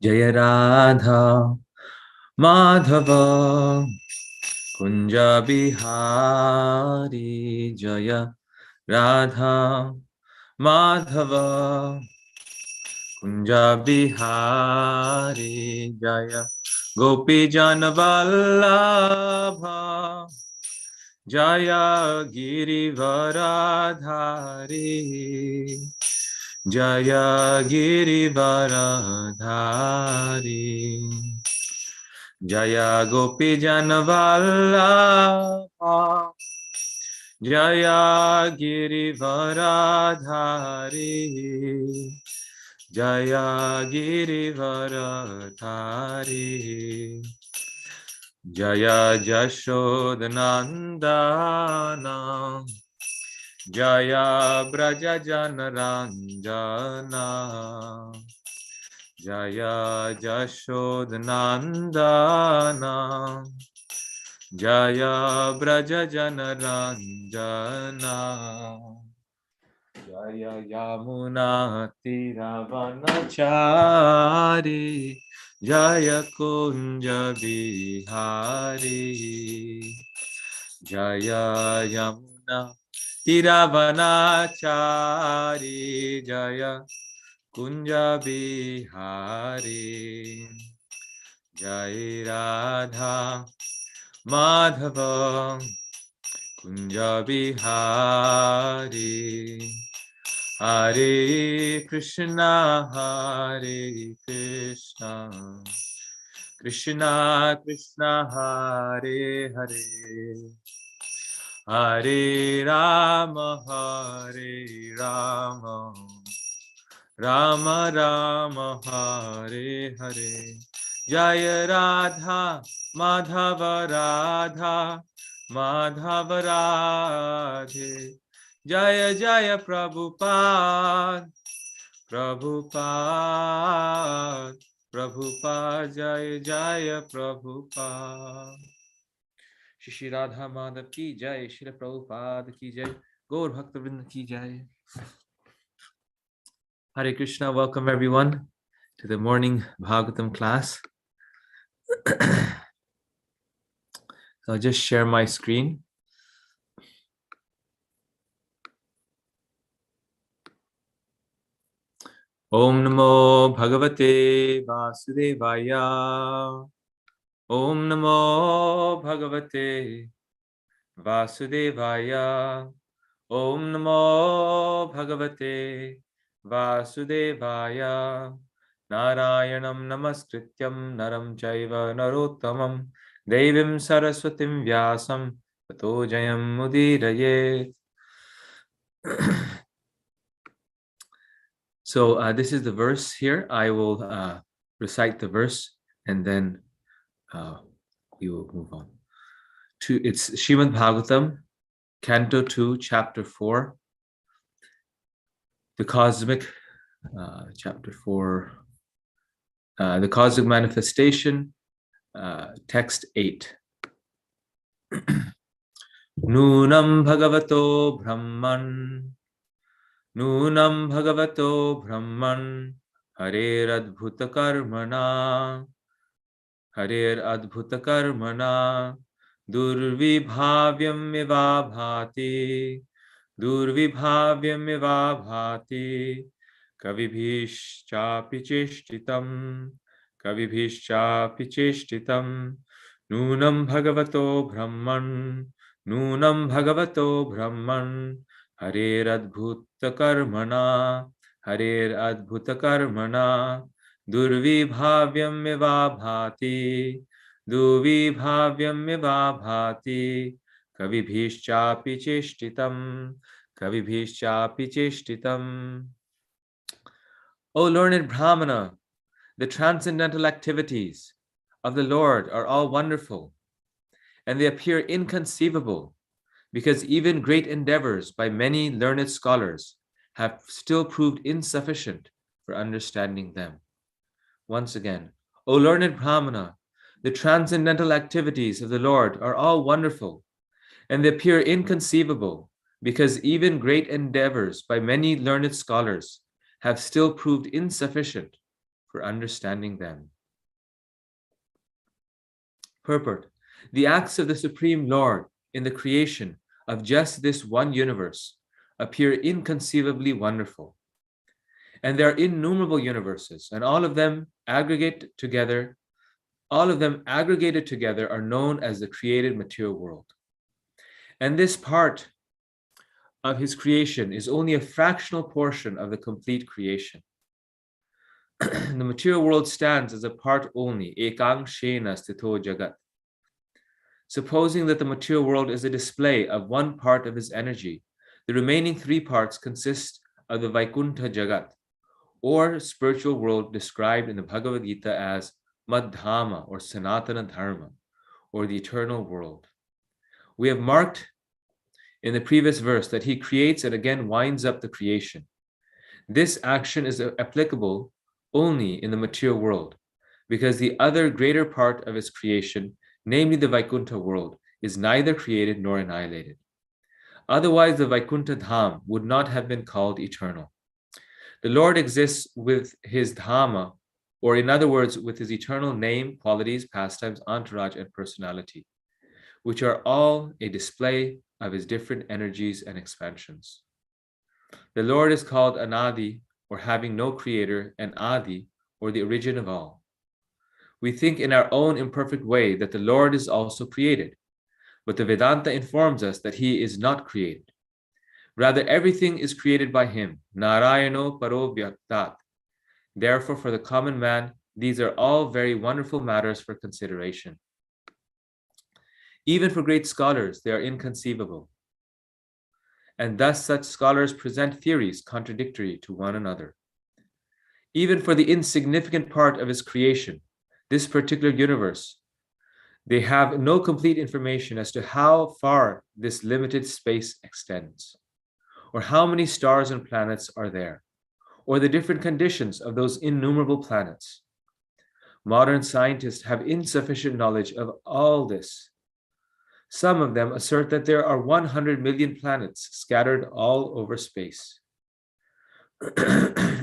Jaya Radha Madhava Kunja Bihari Jaya Radha Madhava Kunja Bihari Jaya Gopi Jana Vallabha Jaya Girivaradhari Jaya Girivaradhari Jaya Gopi Jana Vallabha Jaya Girivaradhari Jaya Girivaradhari Jaya Jashodanandana Jaya Braja Janaranjana Jaya Jashodanandana Jaya Braja Janaranjana Jaya Yamuna Tiravanachari Jaya Kunja Bihari Jaya Yamuna Tiravanachari Jaya Kunja Bihari Jai Radha Madhava Kunja Bihari Hare Krishna Hare Krishna Krishna Krishna Hare Hare Hare Rama Hare Rama Rama Rama Hare Hare Jaya Radha Madhava Radha Madhava Radhe Jaya Jaya Prabhupada Prabhupada Prabhupada Jaya Jaya Prabhupada Shri Radha Madhav ki Jai Shri Prabhupada ki Jai Gaur Bhaktavrinda ki Jai. Hare Krishna, welcome everyone to the morning Bhagavatam class. So I'll just share my screen. Om Namo Bhagavate Vasudevaya. Om Namo Bhagavate Vasudevaya. Om Namo Bhagavate Vasudevaya. Narayanam Namaskrityam Naram Chaiva Narottamam Devim Saraswatim Vyasam Tato Jayam Mudirayet. So this is the verse here. I will recite the verse and then we will move on. It's Srimad Bhagavatam, Canto 2, Chapter 4, the cosmic, Chapter 4, the cosmic manifestation, text 8. Nunam Bhagavato Brahman, Nunam Bhagavato Brahman, Harer Adbhuta Karmana, Harer Adbhuta Karmana, Durvibhavyam Eva Bhati, Durvibhavyam Eva Bhati, Kavibhishchapi Cheshtitam, Kavibhishchapi Cheshtitam, Nunam Bhagavato Brahman, Nunam Bhagavato Brahman, Harer Adbhuta Karmana, Harer Adbhuta Karmana, Durvibhavyam Eva Bhati, Durvibhavyam Eva Bhati, Kavibhishchapi Cheshtitam, Kavibhishchapi Cheshtitam. O learned Brahmana, the transcendental activities of the Lord are all wonderful, and they appear inconceivable, because even great endeavors by many learned scholars have still proved insufficient for understanding them. Once again, O learned Brahmana, the transcendental activities of the Lord are all wonderful, and they appear inconceivable, because even great endeavors by many learned scholars have still proved insufficient for understanding them. Purport: the acts of the Supreme Lord in the creation of just this one universe appear inconceivably wonderful. And there are innumerable universes, and all of them aggregated together are known as the created material world. And this part of his creation is only a fractional portion of the complete creation. The material world stands as a part only, ekang shena sthito jagat. Supposing that the material world is a display of one part of his energy, the remaining three parts consist of the Vaikuntha Jagat, or spiritual world described in the Bhagavad Gita as Madhama or Sanatana Dharma, or the eternal world. We have marked in the previous verse that he creates and again winds up the creation. This action is applicable only in the material world, because the other greater part of his creation, namely the Vaikuntha world, is neither created nor annihilated. Otherwise, the Vaikuntha Dham would not have been called eternal. The Lord exists with his Dhamma, or in other words, with his eternal name, qualities, pastimes, entourage, and personality, which are all a display of his different energies and expansions. The Lord is called Anadi, or having no creator, and Adi, or the origin of all. We think in our own imperfect way that the Lord is also created, but the Vedanta informs us that he is not created. Rather, everything is created by him. Narayano paro vyaktat. Therefore, for the common man, these are all very wonderful matters for consideration. Even for great scholars, they are inconceivable. And thus such scholars present theories contradictory to one another. Even for the insignificant part of his creation, this particular universe, they have no complete information as to how far this limited space extends, or how many stars and planets are there, or the different conditions of those innumerable planets. Modern scientists have insufficient knowledge of all this. Some of them assert that there are 100 million planets scattered all over space.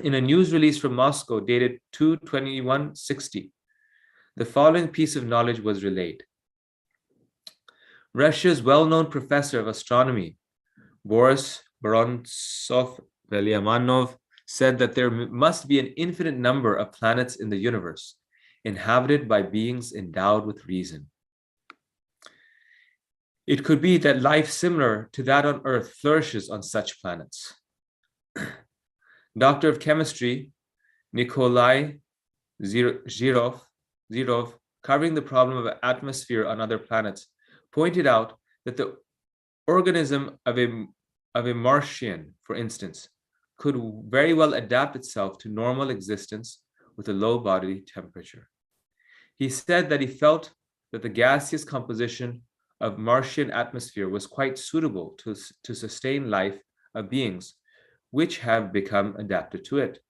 In a news release from Moscow dated 2/21/60, the following piece of knowledge was relayed. Russia's well-known professor of astronomy, Boris Vorontsov-Velyamanov, said that there must be an infinite number of planets in the universe, inhabited by beings endowed with reason. It could be that life similar to that on Earth flourishes on such planets. Doctor of Chemistry Nikolai Zhirov, covering the problem of atmosphere on other planets, pointed out that the organism of a Martian, for instance, could very well adapt itself to normal existence with a low body temperature. He said that he felt that the gaseous composition of Martian atmosphere was quite suitable to sustain life of beings which have become adapted to it.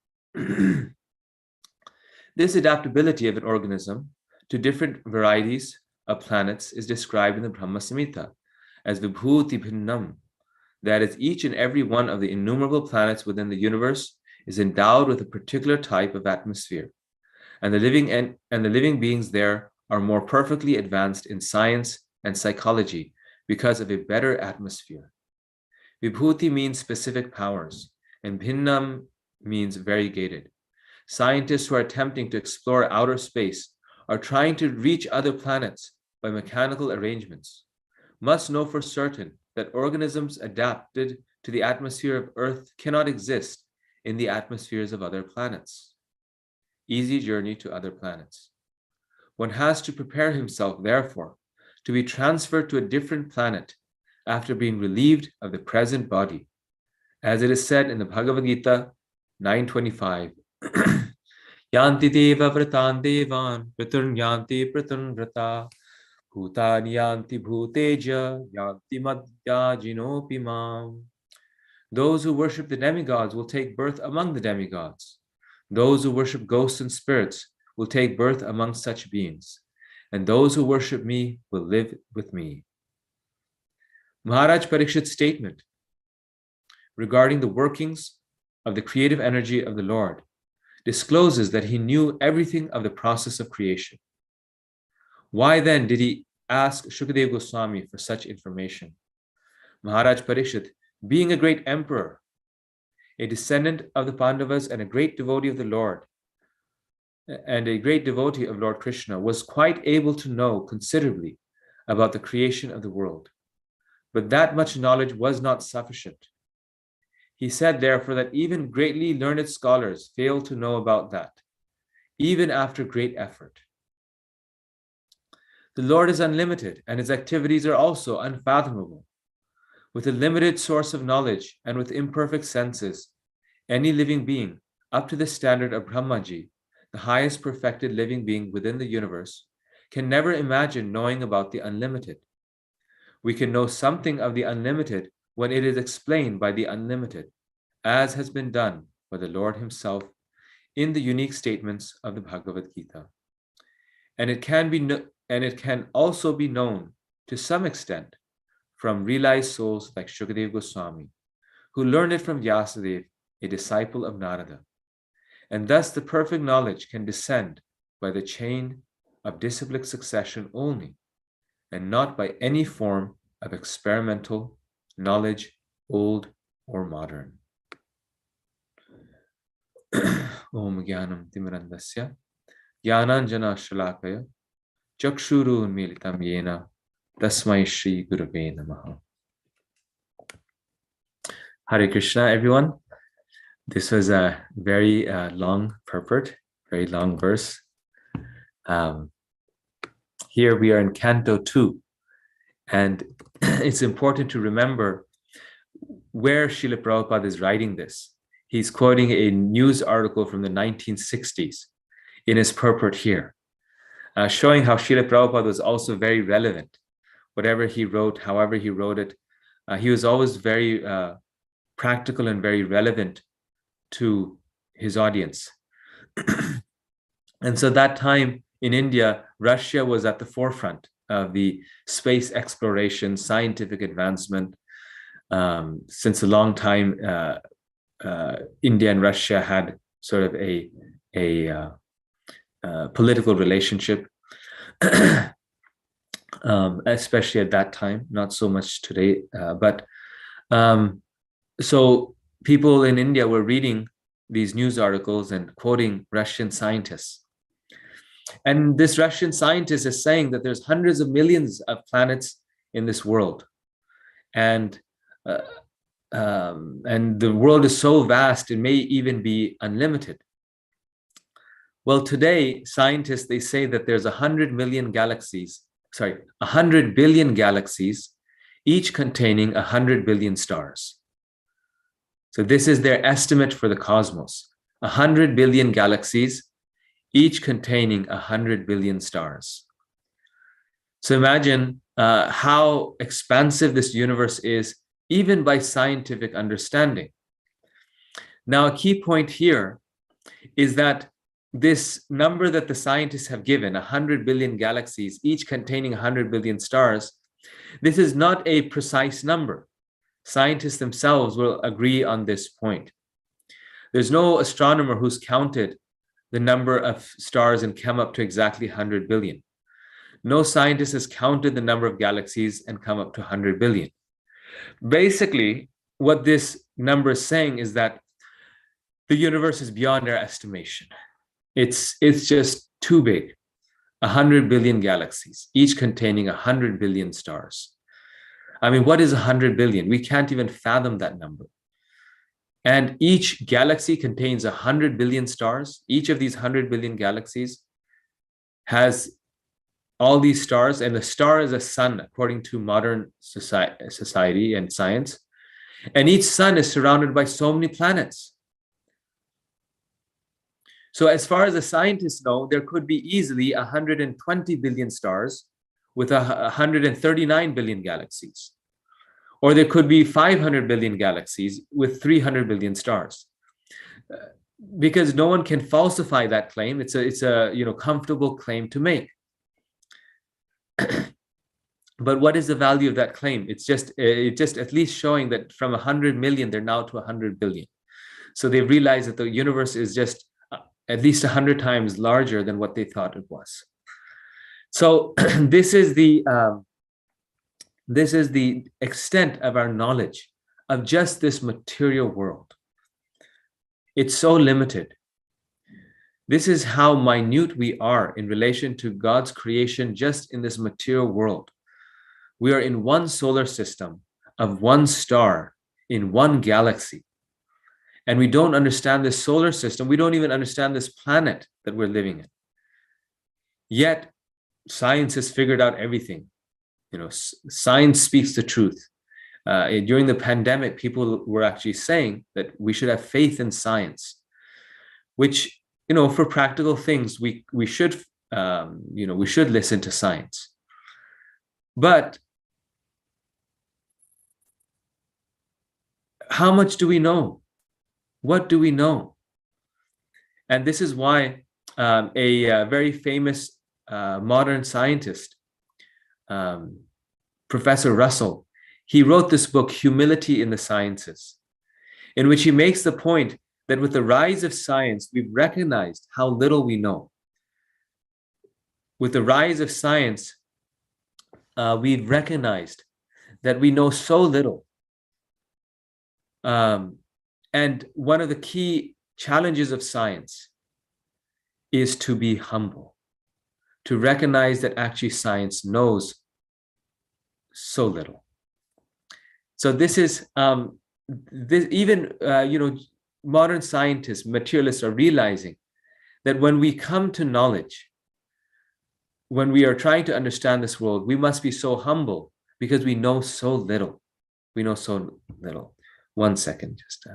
This adaptability of an organism to different varieties of planets is described in the Brahma Samhita as vibhuti bhinnam. That is, each and every one of the innumerable planets within the universe is endowed with a particular type of atmosphere, and the living beings there are more perfectly advanced in science and psychology because of a better atmosphere. Vibhuti means specific powers, and bhinnam means variegated. Scientists who are attempting to explore outer space are trying to reach other planets by mechanical arrangements, must know for certain that organisms adapted to the atmosphere of Earth cannot exist in the atmospheres of other planets. Easy journey to other planets. One has to prepare himself, therefore, to be transferred to a different planet after being relieved of the present body, as it is said in the Bhagavad Gita 9:25. Yanti deva vratan devan praturn yanti praturn vrata bhutani yanti bhuteja yanti madhyajinopi mam. Those who worship the demigods will take birth among the demigods. Those who worship ghosts and spirits will take birth among such beings. And those who worship me will live with me. Maharaj Parikshit's statement regarding the workings of the creative energy of the Lord discloses that he knew everything of the process of creation. Why then did he ask Shukadeva Goswami for such information? Maharaj Parikshit, being a great emperor, a descendant of the Pandavas and a great devotee of the Lord, and a great devotee of Lord Krishna, was quite able to know considerably about the creation of the world. But that much knowledge was not sufficient. He said, therefore, that even greatly learned scholars fail to know about that, even after great effort. The Lord is unlimited, and his activities are also unfathomable. With a limited source of knowledge and with imperfect senses, any living being, up to the standard of Brahmaji, the highest perfected living being within the universe, can never imagine knowing about the unlimited. We can know something of the unlimited when it is explained by the unlimited, as has been done by the Lord himself in the unique statements of the Bhagavad Gita. And it can also be known to some extent from realized souls like Shukadeva Goswami, who learned it from Vyasadeva, a disciple of Narada. And thus the perfect knowledge can descend by the chain of disciplic succession only, and not by any form of experimental knowledge, old or modern. Om Gyanam Timirandasya Gyananjana Shalakaya Chakshuru Militam Yena Tasmai Shri Gurave Namaha. Hare Krishna, everyone. This was a very long purport, very long verse. Here we are in Canto 2, and it's important to remember where Srila Prabhupada is writing this. He's quoting a news article from the 1960s in his purport here, showing how Srila Prabhupada was also very relevant. Whatever he wrote, however he wrote it, he was always very practical and very relevant to his audience. And so that time in India, Russia was at the forefront of the space exploration, scientific advancement. Since a long time, India and Russia had sort of a political relationship, especially at that time, not so much today. So people in India were reading these news articles and quoting Russian scientists. And this Russian scientist is saying that there's hundreds of millions of planets in this world. And the world is so vast, it may even be unlimited. Well, today, scientists, they say that there's 100 billion galaxies, each containing 100 billion stars. So this is their estimate for the cosmos. 100 billion galaxies, each containing 100 billion stars. So imagine how expansive this universe is, even by scientific understanding. Now, a key point here is that this number that the scientists have given, 100 billion galaxies, each containing 100 billion stars, this is not a precise number. Scientists themselves will agree on this point. There's no astronomer who's counted the number of stars and come up to exactly 100 billion. No scientist has counted the number of galaxies and come up to 100 billion. Basically, what this number is saying is that the universe is beyond our estimation. It's just too big. 100 billion galaxies, each containing 100 billion stars. I mean, what is 100 billion? We can't even fathom that number. And each galaxy contains 100 billion stars. Each of these 100 billion galaxies has all these stars, and the star is a sun, according to modern society and science. And each sun is surrounded by so many planets. So as far as the scientists know, there could be easily 120 billion stars with 139 billion galaxies. Or there could be 500 billion galaxies with 300 billion stars. Because no one can falsify that claim. It's a comfortable claim to make. But what is the value of that claim? It's just at least showing that from 100 million, they're now to 100 billion. So they realize that the universe is just at least 100 times larger than what they thought it was. So this is the extent of our knowledge of just this material world. It's so limited. This is how minute we are in relation to God's creation just in this material world. We are in one solar system of one star in one galaxy. And we don't understand this solar system. We don't even understand this planet that we're living in. Yet, science has figured out everything. Science speaks the truth. During the pandemic, people were actually saying that we should have faith in science, which, for practical things, we should listen to science. But how much do we know? What do we know? And this is why a very famous modern scientist, Professor Russell, he wrote this book, Humility in the Sciences, in which he makes the point that with the rise of science, we've recognized how little we know. With the rise of science, we've recognized that we know so little. And one of the key challenges of science is to be humble, to recognize that actually science knows so little. So this is modern scientists, materialists are realizing that when we come to knowledge, when we are trying to understand this world, we must be so humble because we know so little. We know so little. 1 second, just.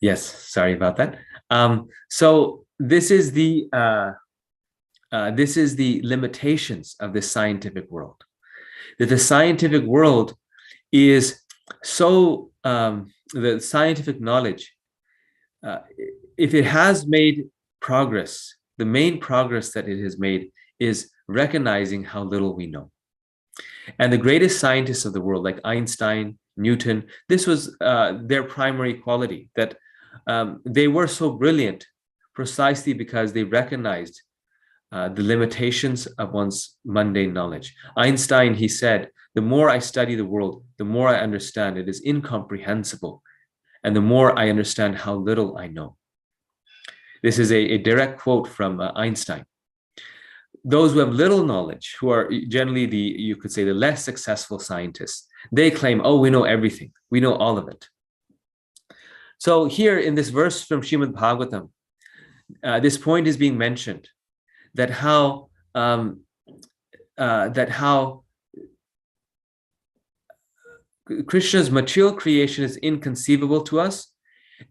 Yes, sorry about that. So this is the limitations of the scientific world. That the scientific world is so the scientific knowledge, if it has made progress, the main progress that it has made is recognizing how little we know. And the greatest scientists of the world, like Einstein, Newton, this was their primary quality, that they were so brilliant precisely because they recognized the limitations of one's mundane knowledge. Einstein, he said, the more I study the world, the more I understand it is incomprehensible, and the more I understand how little I know. This is a direct quote from Einstein. Those who have little knowledge, who are generally you could say the less successful scientists, they claim, oh, we know everything. We know all of it. So here in this verse from Srimad Bhagavatam, this point is being mentioned, that how Krishna's material creation is inconceivable to us,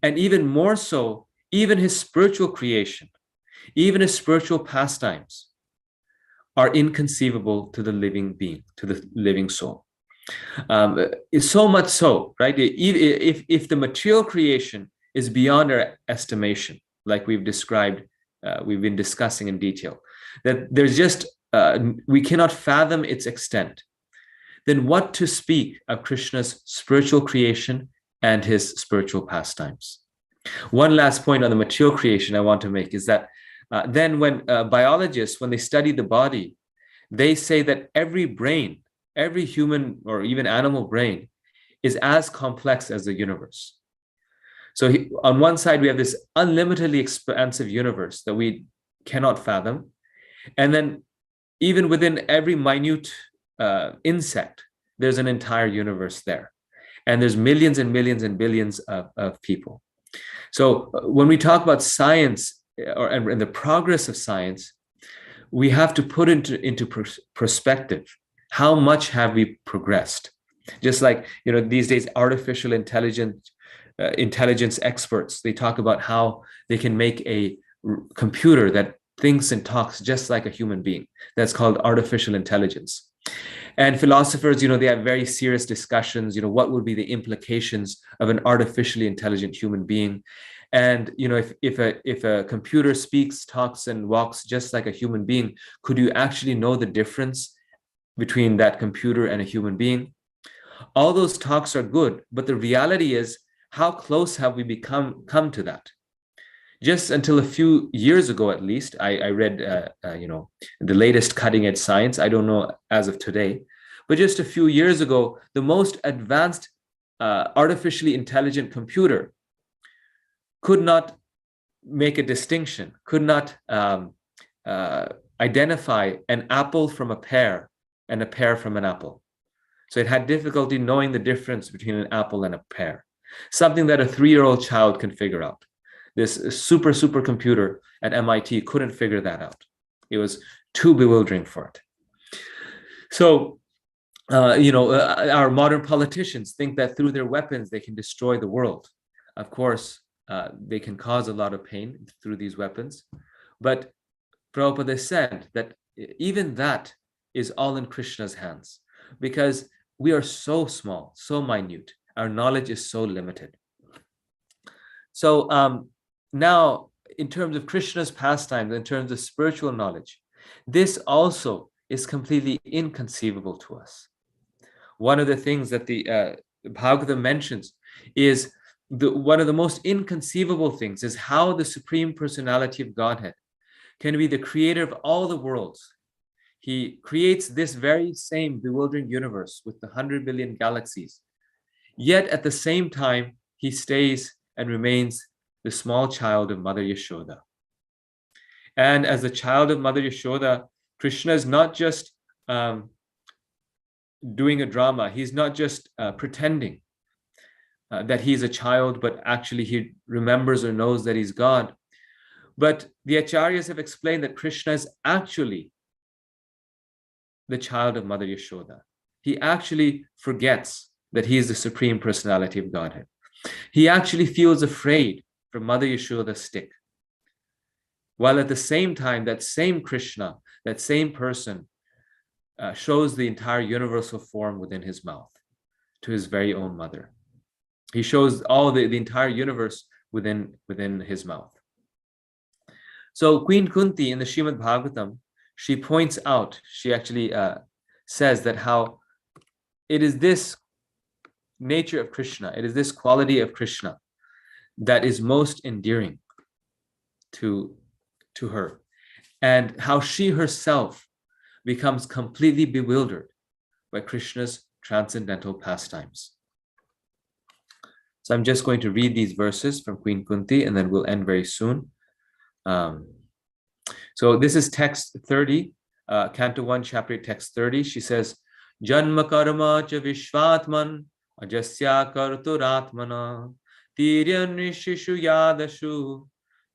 and even more so, even his spiritual creation, even his spiritual pastimes are inconceivable to the living being, to the living soul. It's so much so, right? If the material creation is beyond our estimation, like we've described, we've been discussing in detail, that there's just, we cannot fathom its extent, then what to speak of Krishna's spiritual creation and his spiritual pastimes? One last point on the material creation I want to make is that then when biologists, when they study the body, they say that every brain, every human or even animal brain is as complex as the universe. So on one side, we have this unlimitedly expansive universe that we cannot fathom. And then even within every minute insect, there's an entire universe there. And there's millions and millions and billions of people. So when we talk about science and the progress of science, we have to put into perspective How much have we progressed? Just like, these days, artificial intelligence experts, they talk about how they can make a computer that thinks and talks just like a human being. That's called artificial intelligence. And philosophers, they have very serious discussions, what would be the implications of an artificially intelligent human being? And if a computer speaks, talks, and walks just like a human being, could you actually know the difference between that computer and a human being? All those talks are good, but the reality is, how close have we come to that? Just until a few years ago, at least, I read, the latest cutting edge science. I don't know as of today, but just a few years ago, the most advanced artificially intelligent computer could not make a distinction, could not identify an apple from a pear and a pear from an apple. So it had difficulty knowing the difference between an apple and a pear, something that a 3-year-old child can figure out. This super computer at MIT couldn't figure that out. It was too bewildering for it. So, our modern politicians think that through their weapons, they can destroy the world. Of course, they can cause a lot of pain through these weapons. But Prabhupada said that even that is all in Krishna's hands, because we are so small, so minute. Our knowledge is so limited. So now, in terms of Krishna's pastimes, in terms of spiritual knowledge, this also is completely inconceivable to us. One of the things that the Bhagavatam mentions is one of the most inconceivable things is how the Supreme Personality of Godhead can be the creator of all the worlds. He creates this very same bewildering universe with the 100 billion galaxies. Yet at the same time, he stays and remains the small child of Mother Yashoda. And as the child of Mother Yashoda, Krishna is not just doing a drama. He's not just pretending that he's a child, but actually he remembers or knows that he's God. But the Acharyas have explained that Krishna is actually the child of Mother Yashoda. He actually forgets that he is the Supreme Personality of Godhead. He actually feels afraid for Mother Yashoda's stick. While at the same time, that same Krishna, that same person, shows the entire universal form within his mouth to his very own mother. He shows all the entire universe within his mouth. So Queen Kunti in the Srimad Bhagavatam, she points out, she actually says that how it is this nature of Krishna, it is this quality of Krishna that is most endearing to her, and how she herself becomes completely bewildered by Krishna's transcendental pastimes. So I'm just going to read these verses from Queen Kunti, and then we'll end very soon. So this is text 30, Canto 1, Chapter 8, text 30. She says, Janma karma cha vishvatman ajasya karturatmana tiryanishishu yadashu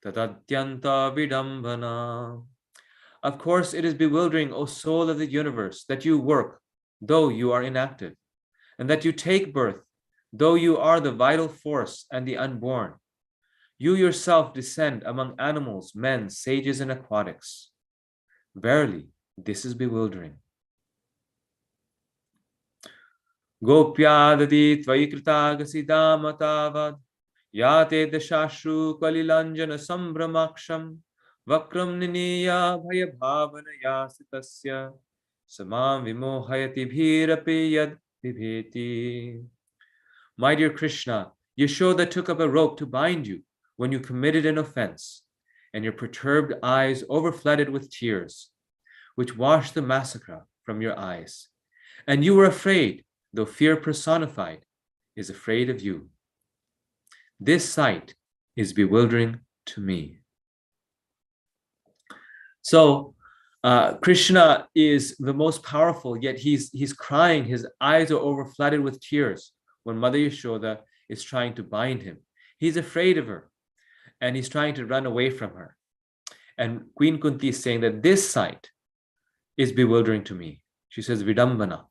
tatatyanta vidambana. Of course, it is bewildering, O soul of the universe, that you work, though you are inactive, and that you take birth, though you are the vital force and the unborn. You yourself descend among animals, men, sages, and aquatics. Verily, this is bewildering. Gopyadadi tvaikritagasida yate dashashru kalilanjana sambramaksham vakram niniya bhaya bhavanaya sitasya samam vimohayati bhirapi yad vibheti. My dear Krishna, Yashoda took up a rope to bind you when you committed an offense, and your perturbed eyes overflooded with tears, which washed the massacre from your eyes. And you were afraid, though fear personified is afraid of you. This sight is bewildering to me. So Krishna is the most powerful, yet he's crying. His eyes are overflooded with tears when Mother Yashoda is trying to bind him. He's afraid of her, and he's trying to run away from her. And Queen Kunti is saying that this sight is bewildering to me. She says Vidambana.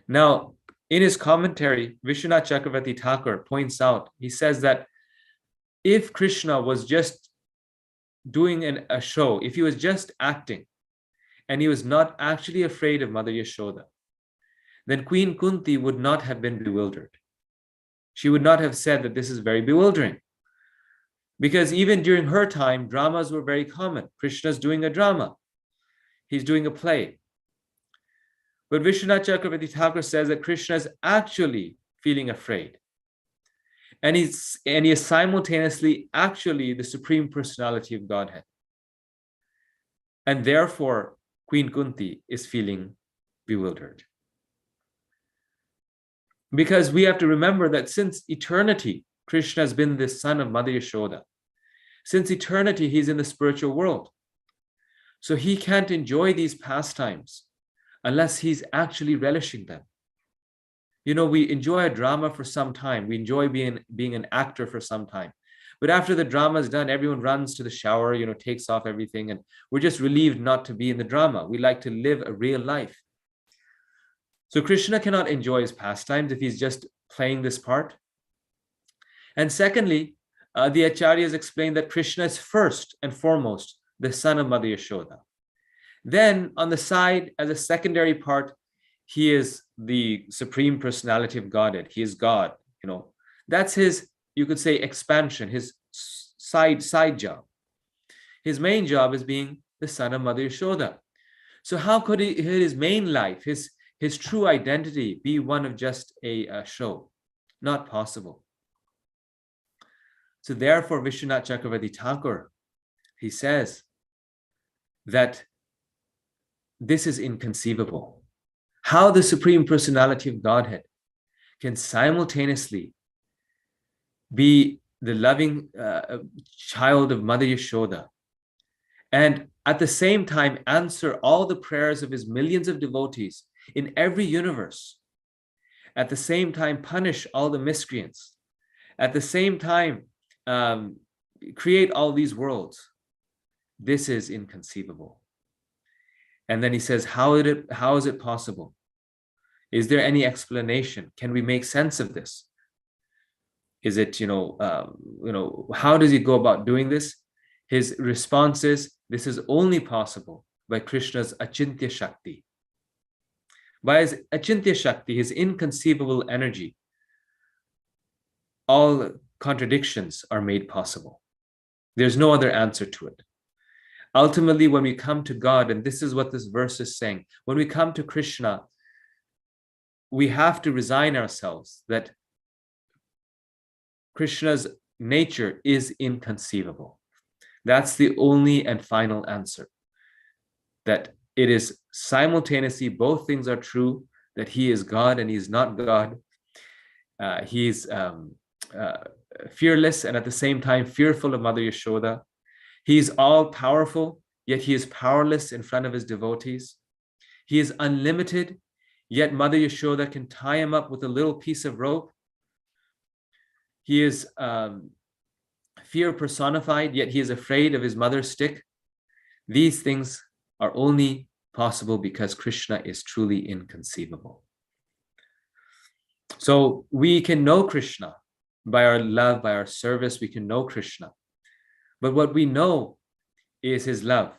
Now, in his commentary, Vishwanath Chakravarti Thakur points out, he says that if Krishna was just doing a show, if he was just acting, and he was not actually afraid of Mother Yashoda, then Queen Kunti would not have been bewildered. She would not have said that this is very bewildering. Because even during her time, dramas were very common. Krishna's doing a drama. He's doing a play. But Vishwanath Chakravarti Thakur says that Krishna is actually feeling afraid. And he is simultaneously actually the Supreme Personality of Godhead. And therefore, Queen Kunti is feeling bewildered. Because we have to remember that since eternity, Krishna has been the son of Mother Yashoda. Since eternity, he's in the spiritual world. So he can't enjoy these pastimes unless he's actually relishing them. You know, we enjoy a drama for some time. We enjoy being an actor for some time. But after the drama is done, everyone runs to the shower, takes off everything, and we're just relieved not to be in the drama. We like to live a real life. So Krishna cannot enjoy his pastimes if he's just playing this part. And secondly, the Acharyas explain that Krishna is first and foremost the son of Mother Yashoda. Then on the side, as a secondary part, he is the Supreme Personality of Godhead. He is God. That's his, you could say, expansion, his side job. His main job is being the son of Mother Yashoda. So how could his main life, his true identity, be one of just a show? Not possible. So therefore, Vishwanath Chakravarti Thakur, he says that this is inconceivable. How the Supreme Personality of Godhead can simultaneously be the loving child of Mother Yashoda and at the same time answer all the prayers of his millions of devotees in every universe, at the same time punish all the miscreants, at the same time create all these worlds. This is inconceivable. And then he says, how is it possible? Is there any explanation? Can we make sense of this? Is it, how does he go about doing this? His response is, this is only possible by Krishna's Achintya Shakti. By his Achintya Shakti, his inconceivable energy, all contradictions are made possible. There's no other answer to it. Ultimately, when we come to God, and this is what this verse is saying, when we come to Krishna, we have to resign ourselves that Krishna's nature is inconceivable. That's the only and final answer. That it is simultaneously, both things are true, that he is God and he is not God. He is fearless and at the same time fearful of Mother Yashoda. He is all powerful, yet he is powerless in front of his devotees. He is unlimited, yet Mother Yashoda can tie him up with a little piece of rope. He is fear personified, yet he is afraid of his mother's stick. These things are only possible because Krishna is truly inconceivable. So we can know Krishna by our love, by our service, we can know Krishna. But what we know is his love.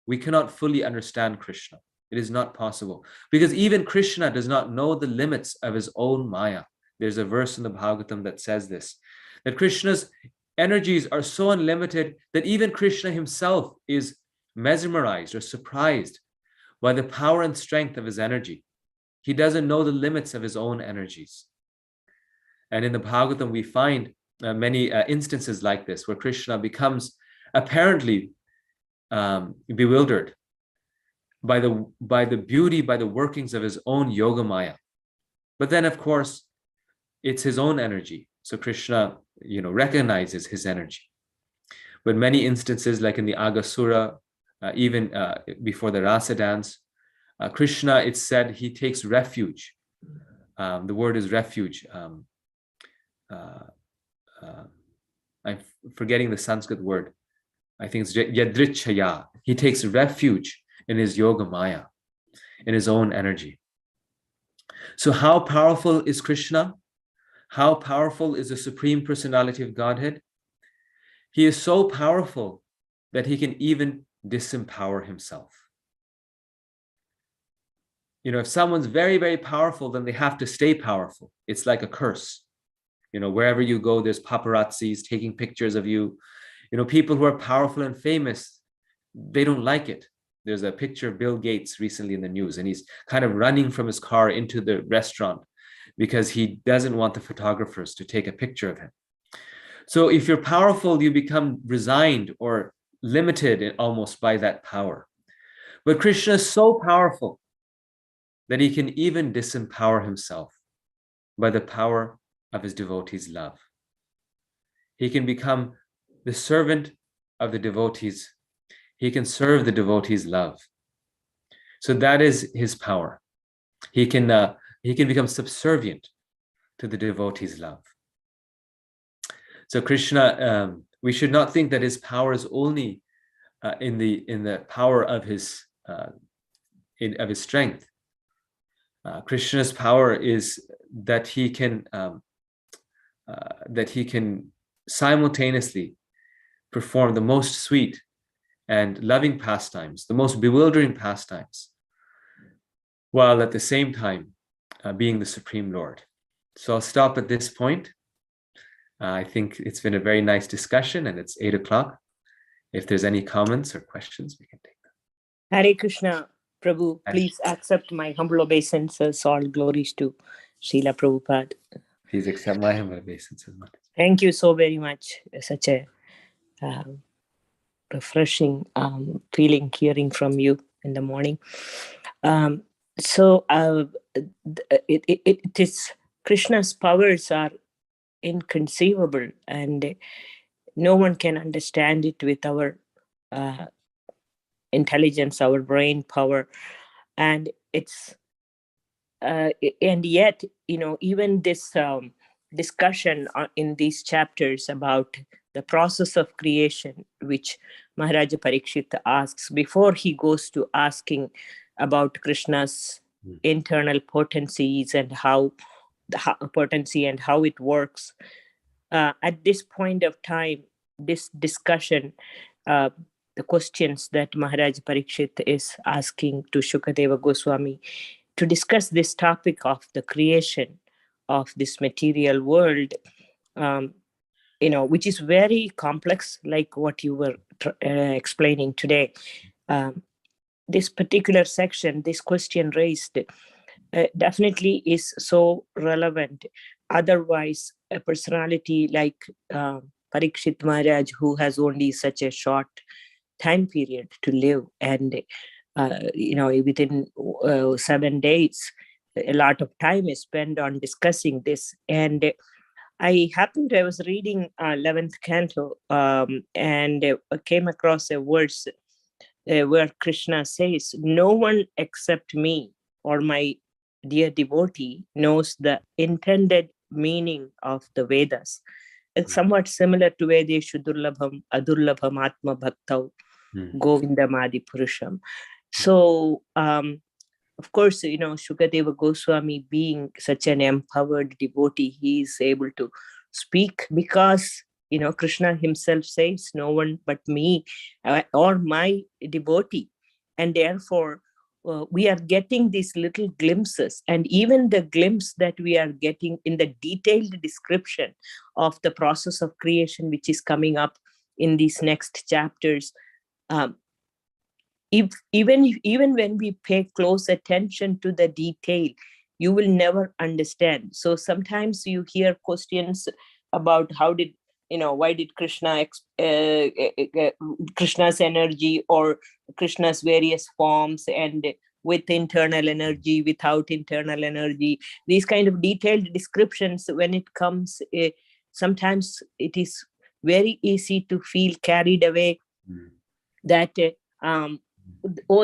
We cannot fully understand Krishna. It is not possible. Because even Krishna does not know the limits of his own Maya. There's a verse in the Bhagavatam that says this, that Krishna's energies are so unlimited that even Krishna himself is mesmerized or surprised by the power and strength of his energy. He doesn't know the limits of his own energies. And in the Bhagavatam, we find many instances like this, where Krishna becomes apparently bewildered by the beauty, by the workings of his own yoga maya. But then, of course, it's his own energy. So Krishna, recognizes his energy. But many instances, like in the Agasura, even before the Rasa dance, Krishna, it's said, he takes refuge. The word is refuge. I'm forgetting the Sanskrit word. I think it's yadrichaya. He takes refuge in his yoga maya. in his own energy. So how powerful is Krishna? How powerful is the Supreme Personality of Godhead? He is so powerful that he can even disempower himself. You know, if someone's very, very powerful, then they have to stay powerful. It's like a curse. You know, wherever you go, there's paparazzis taking pictures of you. You know, people who are powerful and famous, they don't like it. There's a picture of Bill Gates recently in the news, and he's kind of running from his car into the restaurant because he doesn't want the photographers to take a picture of him. So if you're powerful, you become resigned or limited almost by that power. But Krishna is so powerful that he can even disempower himself by the power of his devotees' love. He can become the servant of the devotees. He can serve the devotees' love. So that is his power. He can become subservient to the devotees' love. So Krishna, we should not think that his power is only in the power of his strength. Krishna's power is that he can simultaneously perform the most sweet and loving pastimes, the most bewildering pastimes, while at the same time being the Supreme Lord. So I'll stop at this point. I think it's been a very nice discussion, and it's 8 o'clock. If there's any comments or questions, we can take them. Hare Krishna, Prabhu, please accept my humble obeisances. All glories to Srila Prabhupada. Please accept my humble obeisances. Thank you so very much. Such a refreshing feeling hearing from you in the morning. It is Krishna's powers are inconceivable, and no one can understand it with our intelligence, our brain power, and it's and yet, you know, even this discussion in these chapters about the process of creation, which Maharaja Parikshit asks before he goes to asking about Krishna's internal potencies and how potency and how it works. At this point of time, this discussion, the questions that Maharaj Parikshit is asking to Shukadeva Goswami to discuss this topic of the creation of this material world, you know, which is very complex, like what you were explaining today. This particular section, this question raised, definitely is so relevant. Otherwise, a personality like Parikshit Maharaj, who has only such a short time period to live, and you know, within 7 days, a lot of time is spent on discussing this. And I was reading 11th canto, and came across a verse where Krishna says, "No one except me or my dear devotee knows the intended meaning of the Vedas." It's somewhat similar to Vedeshu Durlabham Adurlabham Atma Bhaktau Govindam Adi Purusham. So, of course, you know, Shukadeva Goswami, being such an empowered devotee, he is able to speak because, you know, Krishna himself says, "No one but me or my devotee." And therefore, we are getting these little glimpses, and even the glimpse that we are getting in the detailed description of the process of creation, which is coming up in these next chapters, even when we pay close attention to the detail, you will never understand. So sometimes you hear questions about why did Krishna's energy or Krishna's various forms, and with internal energy, without internal energy, these kind of detailed descriptions, when it comes, sometimes it is very easy to feel carried away that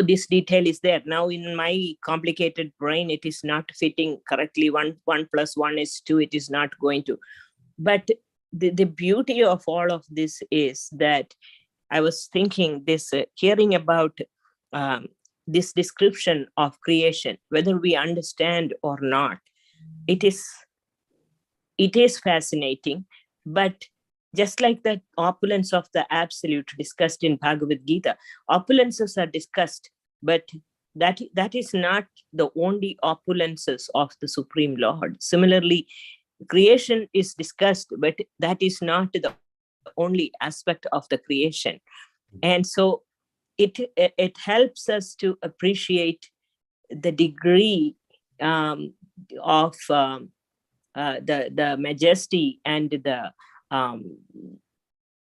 this detail is there. Now in my complicated brain, it is not fitting correctly. 1 + 1 is 2. It is not going to. But the beauty of all of this is that I was thinking this, hearing about this description of creation, whether we understand or not, it is fascinating. But just like the opulence of the absolute discussed in Bhagavad Gita, opulences are discussed, but that is not the only opulences of the Supreme Lord. Similarly, creation is discussed, but that is not the only aspect of the creation. And so it helps us to appreciate the degree of the majesty and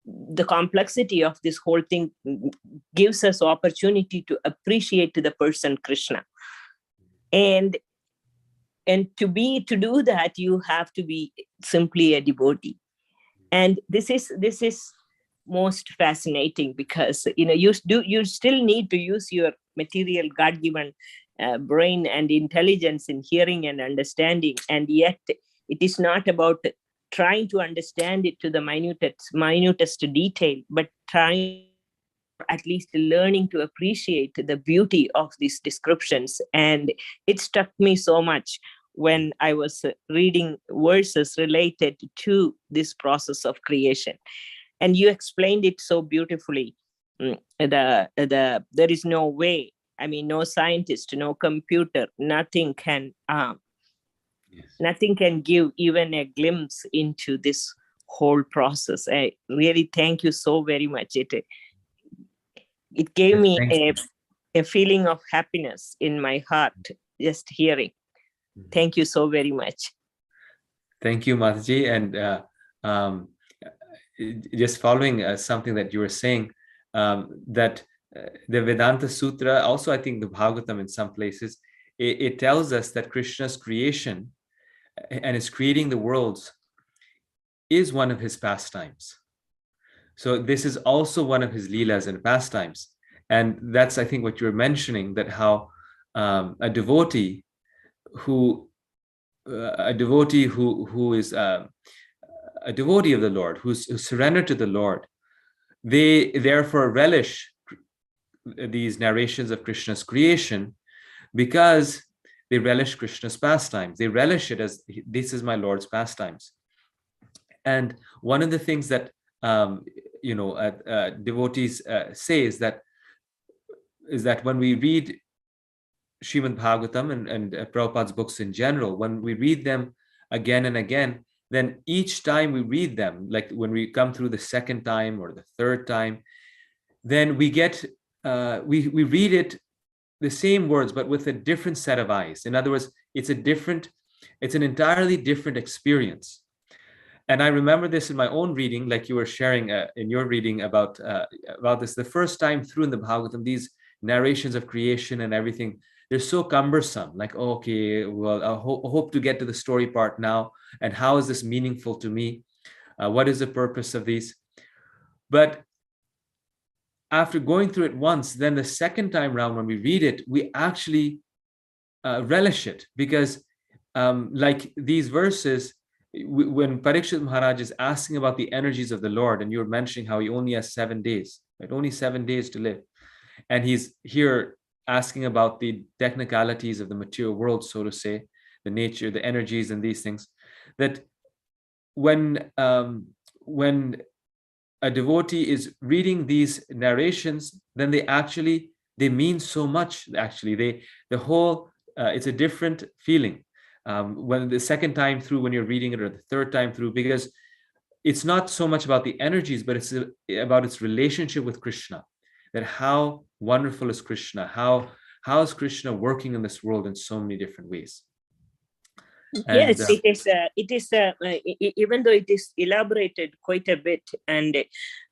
the complexity of this whole thing gives us opportunity to appreciate the person Krishna. And to do that, you have to be simply a devotee. And this is most fascinating, because you still need to use your material God-given brain and intelligence in hearing and understanding, and yet it is not about trying to understand it to the minutest detail, but trying, at least learning to appreciate the beauty of these descriptions. And it struck me so much when I was reading verses related to this process of creation. And you explained it so beautifully. There is no way, I mean, no scientist, no computer, nothing can give even a glimpse into this whole process. I really thank you so very much. It gave me a feeling of happiness in my heart just hearing. Thank you so very much. Thank you, Mataji. And just following something that you were saying, that the Vedanta Sutra, also I think the Bhagavatam in some places, it tells us that Krishna's creation and his creating the worlds is one of his pastimes. So this is also one of his leelas and pastimes. And that's, I think, what you're mentioning, that how a devotee who is a devotee of the Lord, who's surrendered to the Lord, they therefore relish these narrations of Krishna's creation, because they relish Krishna's pastimes. They relish it as, this is my Lord's pastimes. And one of the things that devotees say is that when we read Srimad Bhagavatam and Prabhupada's books in general, when we read them again and again, then each time we read them, like when we come through the second time or the third time, then we get we read it, the same words, but with a different set of eyes. In other words, it's an entirely different experience. And I remember this in my own reading, like you were sharing in your reading about this. The first time through in the Bhagavatam, these narrations of creation and everything, they're so cumbersome. Like, oh, okay, well, I hope to get to the story part now. And how is this meaningful to me? What is the purpose of these? But after going through it once, then the second time around when we read it, we actually relish it, because like these verses, when Parikshit Maharaj is asking about the energies of the Lord, and you're mentioning how he only has 7 days, right? Only 7 days to live. And he's here asking about the technicalities of the material world, so to say, the nature, the energies and these things, that when a devotee is reading these narrations, then they mean so much. Actually, it's a different feeling when the second time through, when you're reading it, or the third time through, because it's not so much about the energies, but it's about its relationship with Krishna. That how wonderful is Krishna? How is Krishna working in this world in so many different ways? And yes, it is even though it is elaborated quite a bit, and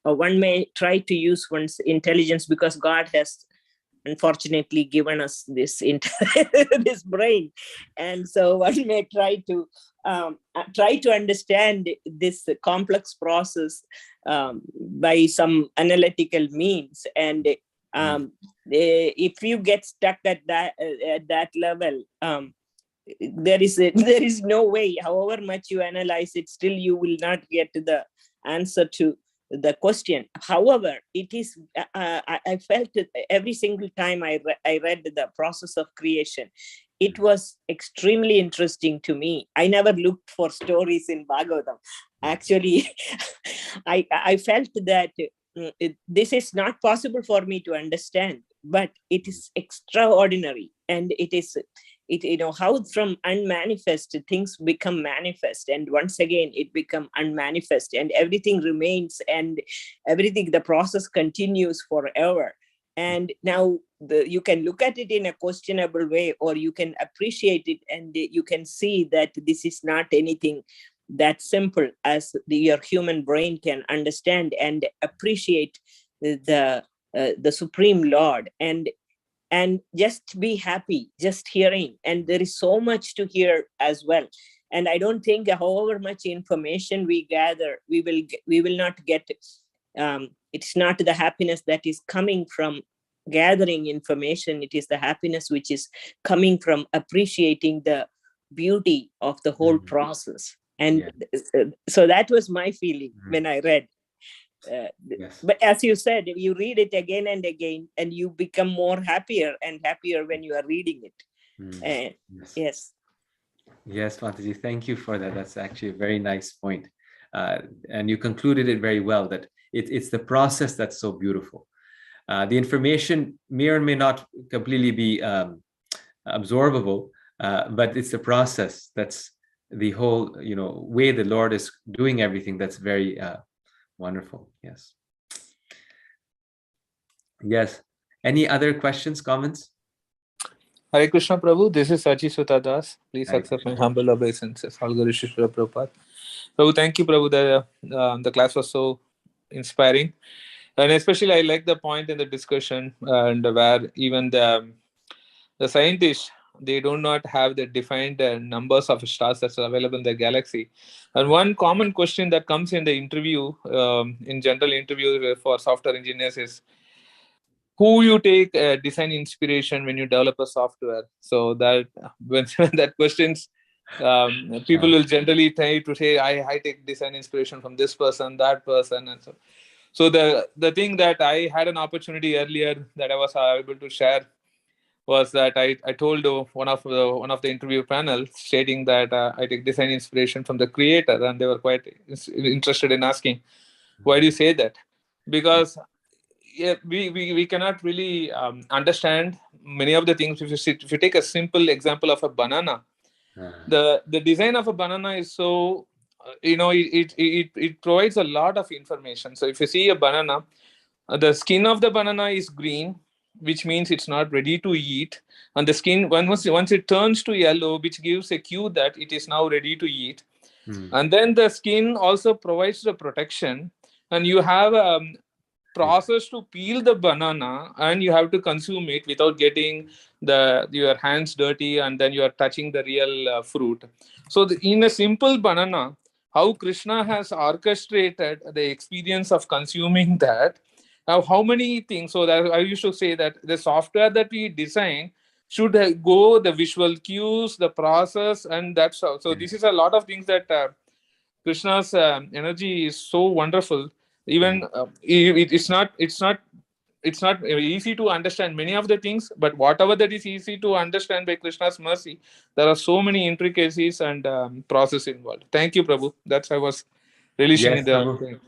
one may try to use one's intelligence, because God has unfortunately given us this this brain, and so one may try to understand this complex process by some analytical means. And if you get stuck at that level, there is no way, however much you analyze it, still you will not get the answer to the question. However, it is, I felt it every single time I read the process of creation. It was extremely interesting to me. I never looked for stories in Bhagavatam. Actually, I felt that this is not possible for me to understand, but it is extraordinary. And it is, how from unmanifest things become manifest, and once again it become unmanifest, and everything remains, and everything, the process continues forever. And now you can look at it in a questionable way, or you can appreciate it, and you can see that this is not anything that simple as your human brain can understand and appreciate the Supreme Lord, and just be happy just hearing. And there is so much to hear as well. And I don't think however much information we gather, we will not get. It's not the happiness that is coming from gathering information. It is the happiness which is coming from appreciating the beauty of the whole process. And so that was my feeling when I read. But as you said, you read it again and again, and you become more happier and happier when you are reading it. Yes. Yes, Mataji, thank you for that. That's actually a very nice point. And you concluded it very well, that it's the process that's so beautiful. The information may or may not completely be absorbable, but it's the process that's the whole, way the Lord is doing everything that's very wonderful. Yes. Yes. Any other questions, comments? Hare Krishna Prabhu, this is Sachi Sutadas. Please Hare accept my Krishna. humble obeisances. All Guru Shishra Prabhupada. Prabhu, thank you, Prabhu. The class was so inspiring. And especially I like the point in the discussion and where even the scientists, they do not have the defined numbers of stars that's available in the galaxy. And one common question that comes in the interview, in general interview for software engineers, is who you take design inspiration when you develop a software. So that when that questions, people will generally try to say, I take design inspiration from this person, that person, and so. So the thing that I had an opportunity earlier that I was able to share was that I told one of the interview panel stating that I take design inspiration from the creator, and they were quite interested in asking, why do you say that? Because we cannot really understand many of the things. If you take a simple example of a banana, the design of a banana is so it provides a lot of information. So if you see a banana, the skin of the banana is green, which means it's not ready to eat, and the skin once it turns to yellow, which gives a cue that it is now ready to eat. And then the skin also provides the protection, and you have process to peel the banana, and you have to consume it without getting your hands dirty, and then you are touching the real fruit. So in a simple banana, how Krishna has orchestrated the experience of consuming that. Now, how many things? So that I used to say that the software that we design should go the visual cues, the process, and that's all. So this is a lot of things that Krishna's energy is so wonderful. Even it's not easy to understand many of the things, but whatever that is easy to understand by Krishna's mercy, there are so many intricacies and process involved. Thank you, Prabhu. That's I was relishing Yes, in the Prabhu.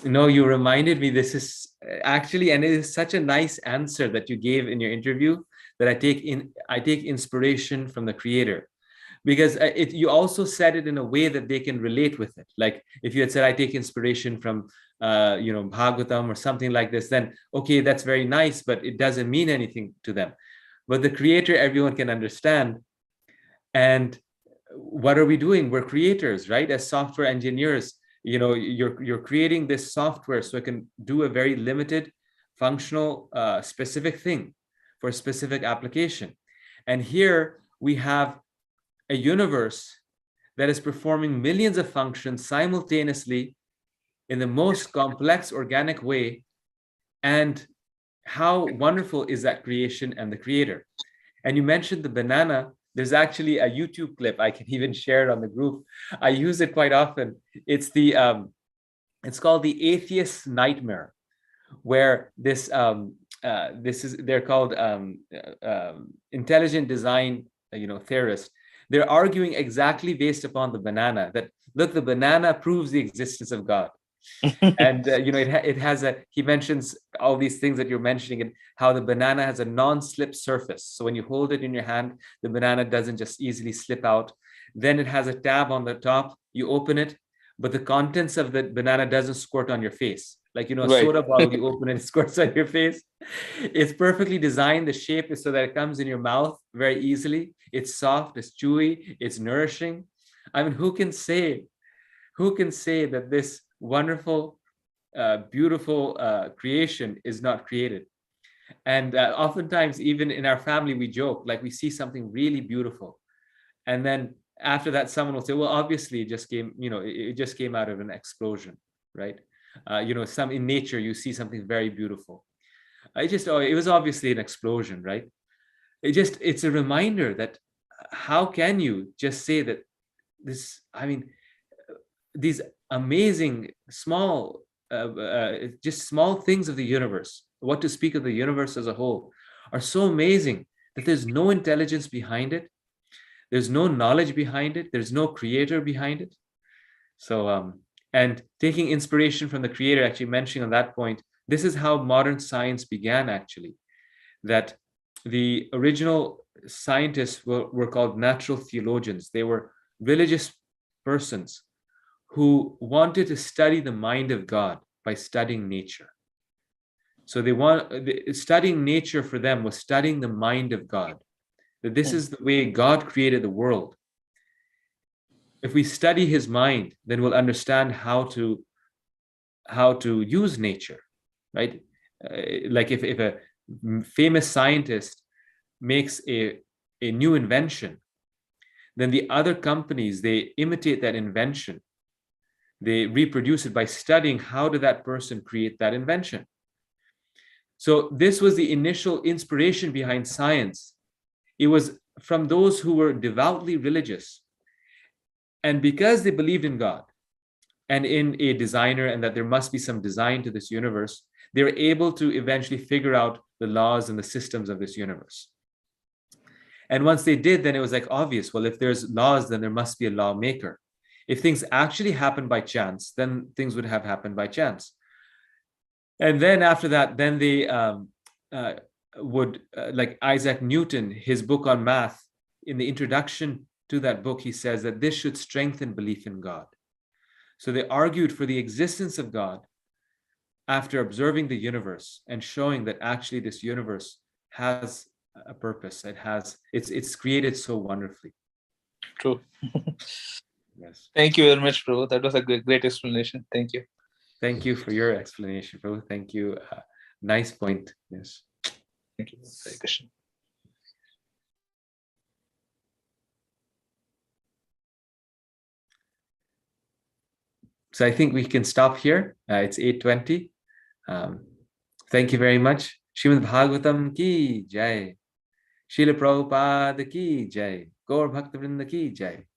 No, you reminded me, this is actually, and it is such a nice answer that you gave in your interview, that I take inspiration from the creator, because you also said it in a way that they can relate with it. Like if you had said, I take inspiration from Bhagavatam or something like this, then okay, that's very nice, but it doesn't mean anything to them. But the creator, everyone can understand. And what are we doing? We're creators, right? As software engineers, you're creating this software so it can do a very limited, functional, specific thing for a specific application. And here we have a universe that is performing millions of functions simultaneously in the most complex organic way. And how wonderful is that creation and the creator? And you mentioned the banana. There's actually a YouTube clip. I can even share it on the group. I use it quite often. It's It's called the atheist's nightmare, where they're called intelligent design, theorists. They're arguing exactly based upon the banana, that look, the banana proves the existence of God. And he mentions all these things that you're mentioning, and how the banana has a non-slip surface. So when you hold it in your hand, the banana doesn't just easily slip out. Then it has a tab on the top. You open it, but the contents of the banana doesn't squirt on your face. Like, a Right. soda bottle, you open it, it squirts on your face. It's perfectly designed. The shape is so that it comes in your mouth very easily. It's soft, it's chewy, it's nourishing. I mean, who can say that this wonderful, beautiful creation is not created? And oftentimes, even in our family, we joke, like we see something really beautiful, and then after that, someone will say, well, obviously it just came, it just came out of an explosion, right? Some in nature, you see something very beautiful. It was obviously an explosion, right? It's a reminder that how can you just say that these amazing small, just small things of the universe, what to speak of the universe as a whole, are so amazing that there's no intelligence behind it. There's no knowledge behind it. There's no creator behind it. So, and taking inspiration from the creator, actually mentioning on that point, this is how modern science began, actually, that the original scientists were called natural theologians. They were religious persons who wanted to study the mind of God by studying nature. So studying nature for them was studying the mind of God, that this is the way God created the world. If we study his mind, then we'll understand how to use nature, right? Like if a famous scientist makes a new invention, then the other companies, they imitate that invention. They reproduce it by studying how did that person create that invention. So this was the initial inspiration behind science. It was from those who were devoutly religious. And because they believed in God and in a designer, and that there must be some design to this universe, they were able to eventually figure out the laws and the systems of this universe. And once they did, then it was like obvious, well, if there's laws, then there must be a lawmaker. If things actually happen by chance, then things would have happened by chance. And then after that, then they like Isaac Newton, his book on math, in the introduction to that book, he says that this should strengthen belief in God. So they argued for the existence of God after observing the universe and showing that actually this universe has a purpose. It's created so wonderfully. True. Yes. Thank you very much, Prabhu. That was a great explanation. Thank you. Thank you for your explanation, Prabhu. Thank you. Nice point. Yes. Thank you. Hare Krishna. So I think we can stop here. It's 8:20. Thank you very much. Srimad Bhagavatam ki jai. Srila Prabhupada ki jai. Gaur Bhakta Vrinda ki jai.